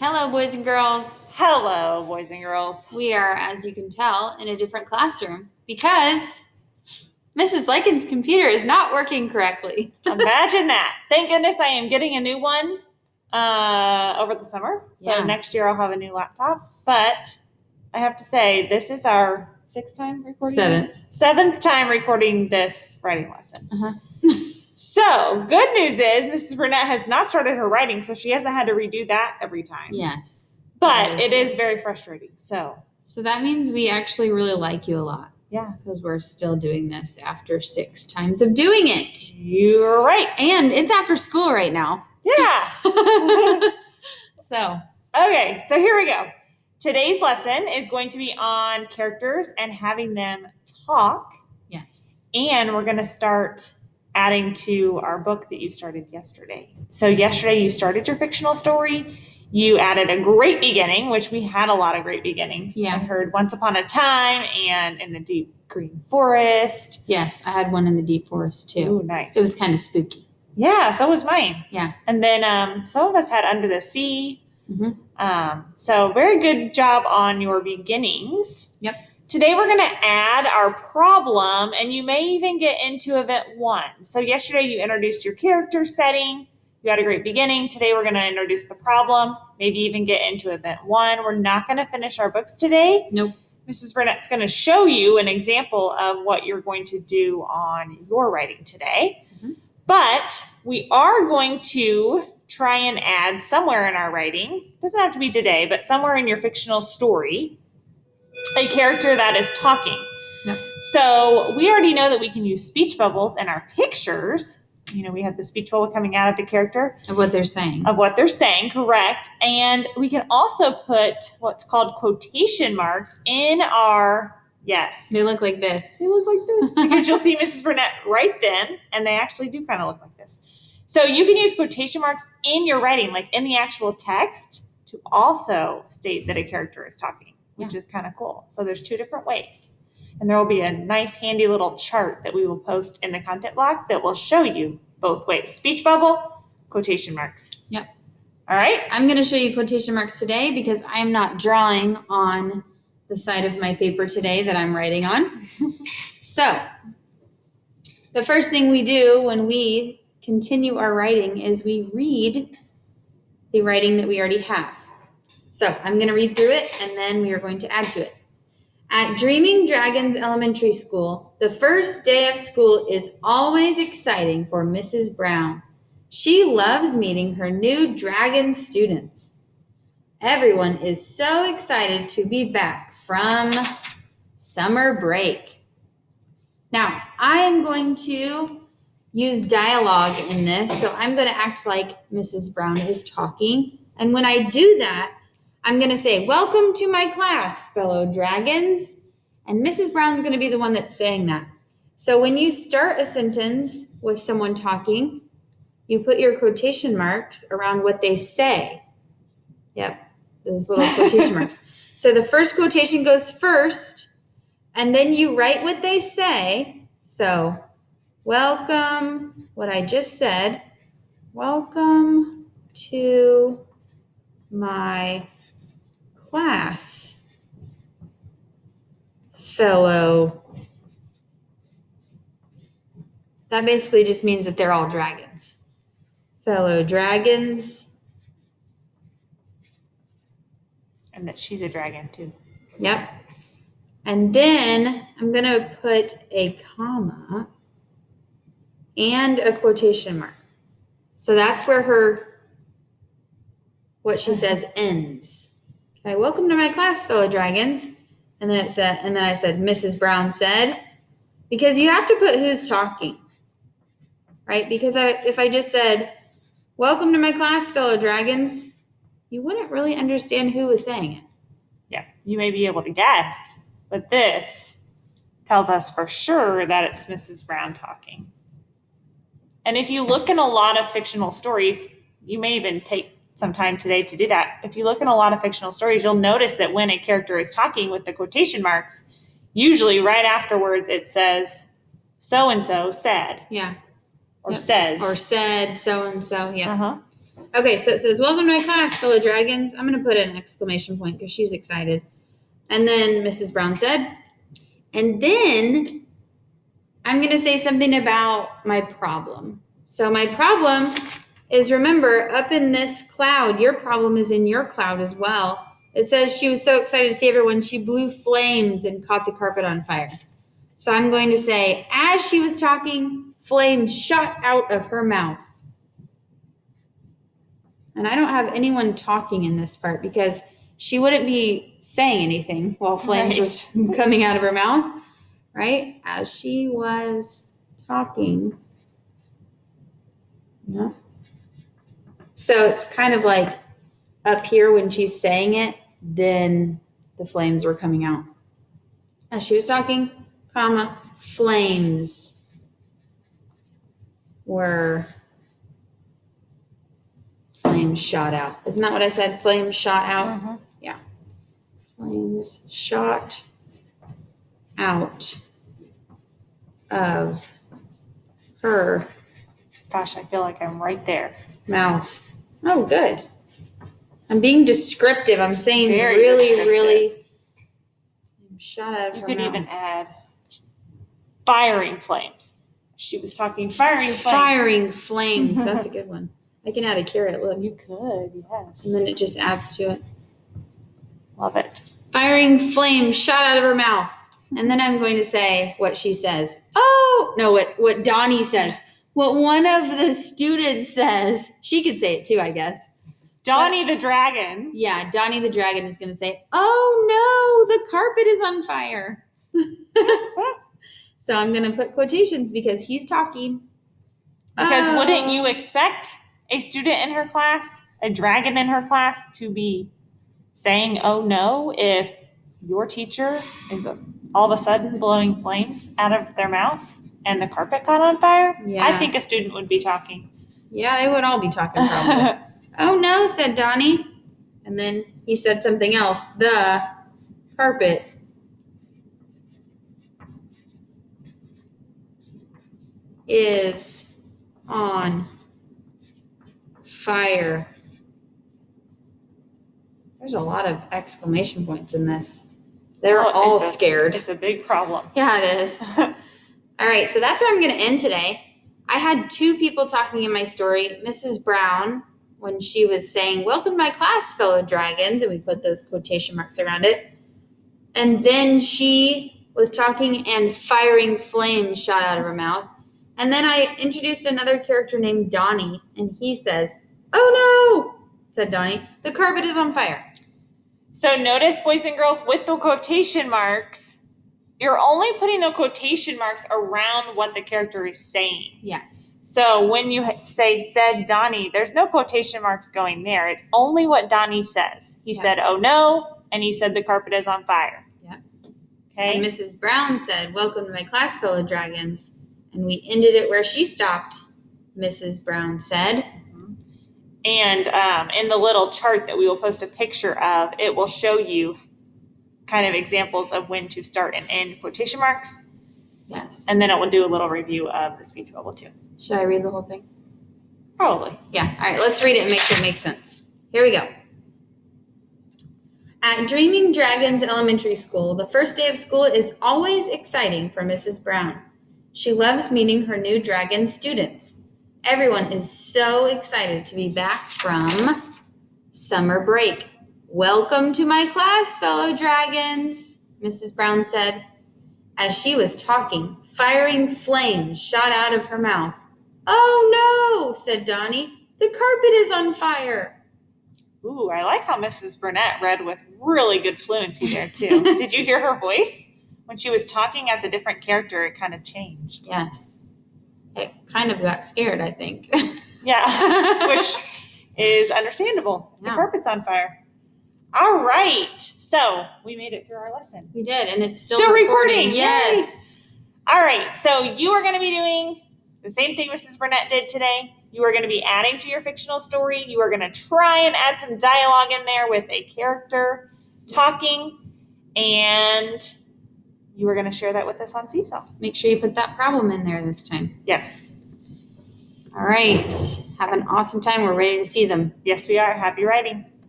Hello, boys and girls. Hello, boys and girls. We are, as you can tell, in a different classroom because Mrs. Likens' computer is not working correctly. Imagine that. Thank goodness I am getting a new one over the summer. So next year I'll have a new laptop. But I have to say, this is our sixth time recording? Seventh time recording this writing lesson. So, good news is Mrs. Burnett has not started her writing, so she hasn't had to redo that every time. Yes. But it is very frustrating. So that means we actually really like you a lot. Yeah. Because we're still doing this after 6 times of doing it. You're right. And it's after school right now. Yeah. So. Okay, so here we go. Today's lesson is going to be on characters and having them talk. Yes. And we're going to start adding to our book that you started yesterday. So yesterday you started your fictional story. You added a great beginning, which we had a lot of great beginnings. Yeah. I heard Once Upon a Time and In the Deep Green Forest. Yes, I had one in the Deep Forest too. Ooh, nice. It was kind of spooky. Yeah, so was mine. Yeah. And then some of us had Under the Sea. Mm-hmm. So very good job on your beginnings. Yep. Today we're going to add our problem, and you may even get into event 1. So yesterday you introduced your character setting. You had a great beginning. Today we're going to introduce the problem, maybe even get into event 1. We're not going to finish our books today. Nope. Mrs. Burnett's going to show you an example of what you're going to do on your writing today. Mm-hmm. But we are going to try and add somewhere in our writing, doesn't have to be today, but somewhere in your fictional story, a character that is talking. Yep. So we already know that we can use speech bubbles in our pictures. You know, we have the speech bubble coming out of the character. Of what they're saying. Correct. And we can also put what's called quotation marks in our, yes. They look like this. Because you'll see Mrs. Burnett write them, and they actually do kind of look like this. So you can use quotation marks in your writing, like in the actual text, to also state that a character is talking, which is kind of cool. So there's 2 different ways. And there will be a nice handy little chart that we will post in the content block that will show you both ways. Speech bubble, quotation marks. Yep. All right. I'm going to show you quotation marks today because I'm not drawing on the side of my paper today that I'm writing on. So the first thing we do when we continue our writing is we read the writing that we already have. So I'm going to read through it and then we are going to add to it. At Dreaming Dragons Elementary School, the first day of school is always exciting for Mrs. Brown. She loves meeting her new dragon students. Everyone is so excited to be back from summer break. Now, I am going to use dialogue in this, so I'm going to act like Mrs. Brown is talking. And when I do that, I'm going to say, "Welcome to my class, fellow dragons." And Mrs. Brown's going to be the one that's saying that. So when you start a sentence with someone talking, you put your quotation marks around what they say. Yep, those little quotation marks. So the first quotation goes first, and then you write what they say. So, welcome, what I just said, welcome to my class, fellow. That basically just means that they're all dragons. Fellow dragons. And that she's a dragon too. Yep. And then I'm going to put a comma and a quotation mark. So that's where what she says ends. Okay, welcome to my class, fellow dragons. And then I said, Mrs. Brown said, because you have to put who's talking, right? Because if I just said, welcome to my class, fellow dragons, you wouldn't really understand who was saying it. Yeah, you may be able to guess, but this tells us for sure that it's Mrs. Brown talking. And if you look in a lot of fictional stories, you may even take some time today to do that. If you look in a lot of fictional stories, you'll notice that when a character is talking with the quotation marks, usually right afterwards it says, so-and-so said. Yeah. Or says. Or said, so-and-so, yeah. Uh-huh. Okay, so it says, welcome to my class, fellow dragons. I'm going to put an exclamation point because she's excited. And then Mrs. Brown said, and then I'm going to say something about my problem. So my problem is, remember, up in this cloud, your problem is in your cloud as well. It says she was so excited to see everyone, she blew flames and caught the carpet on fire. So I'm going to say, as she was talking, flames shot out of her mouth. And I don't have anyone talking in this part because she wouldn't be saying anything while flames was coming out of her mouth, right? As she was talking. Yeah. So it's kind of like up here when she's saying it, then the flames were coming out. As she was talking, comma, flames shot out. Isn't that what I said? Flames shot out? Mm-hmm. Yeah. Flames shot out of her Gosh, I feel like I'm right there. mouth. Oh, good. I'm being descriptive. I'm saying Very really, descriptive. really shot out of You her could mouth. even add firing flames. She was talking firing flames. Firing flames. That's a good one. I can add a carrot. Look. You could, yes. And then it just adds to it. Love it. Firing flames shot out of her mouth. And then I'm going to say what she says. Oh, no, what Donnie says. What one of the students says. She could say it too, I guess. Donnie the dragon. Yeah, Donnie the dragon is going to say, oh no, the carpet is on fire. So I'm going to put quotations because he's talking. Because wouldn't you expect a student in her class, a dragon in her class, to be saying, oh no, if your teacher is all of a sudden blowing flames out of their mouth and the carpet caught on fire? Yeah. I think a student would be talking. Yeah, they would all be talking probably. Oh no, said Donnie. And then he said something else. The carpet is on fire. There's a lot of exclamation points in this. They're all scared. It's a big problem. Yeah, it is. All right, so that's where I'm going to end today. I had two people talking in my story. Mrs. Brown, when she was saying, welcome to my class, fellow dragons, and we put those quotation marks around it. And then she was talking and firing flames shot out of her mouth. And then I introduced another character named Donnie, and he says, oh no, said Donnie, the carpet is on fire. So notice, boys and girls, with the quotation marks, you're only putting the quotation marks around what the character is saying. Yes. So when you say said Donnie, there's no quotation marks going there. It's only what Donnie says. He said, oh no, and he said the carpet is on fire. Yeah. Okay. And Mrs. Brown said, welcome to my class, fellow dragons. And we ended it where she stopped, Mrs. Brown said. And in the little chart that we will post a picture of, it will show you kind of examples of when to start and end quotation marks. Yes. And then it will do a little review of the speech bubble too. Should I read the whole thing? Probably. Yeah. All right, let's read it and make sure it makes sense. Here we go. At Dreaming Dragons Elementary School, the first day of school is always exciting for Mrs. Brown. She loves meeting her new dragon students. Everyone is so excited to be back from summer break. Welcome to my class, fellow dragons, Mrs. Brown said. As she was talking, firing flames shot out of her mouth. Oh no, said Donnie. The carpet is on fire. Ooh, I like how Mrs. Burnett read with really good fluency there too. Did you hear her voice? When she was talking as a different character, it kind of changed. Yes. It kind of got scared, I think. Yeah, which is understandable. The Yeah. carpet's on fire. All right. So we made it through our lesson. We did, and it's Still recording. Yes. All right. So you are going to be doing the same thing Mrs. Burnett did today. You are going to be adding to your fictional story. You are going to try and add some dialogue in there with a character talking, and you are going to share that with us on Seesaw. Make sure you put that problem in there this time. Yes. All right. Have an awesome time. We're ready to see them. Yes, we are. Happy writing.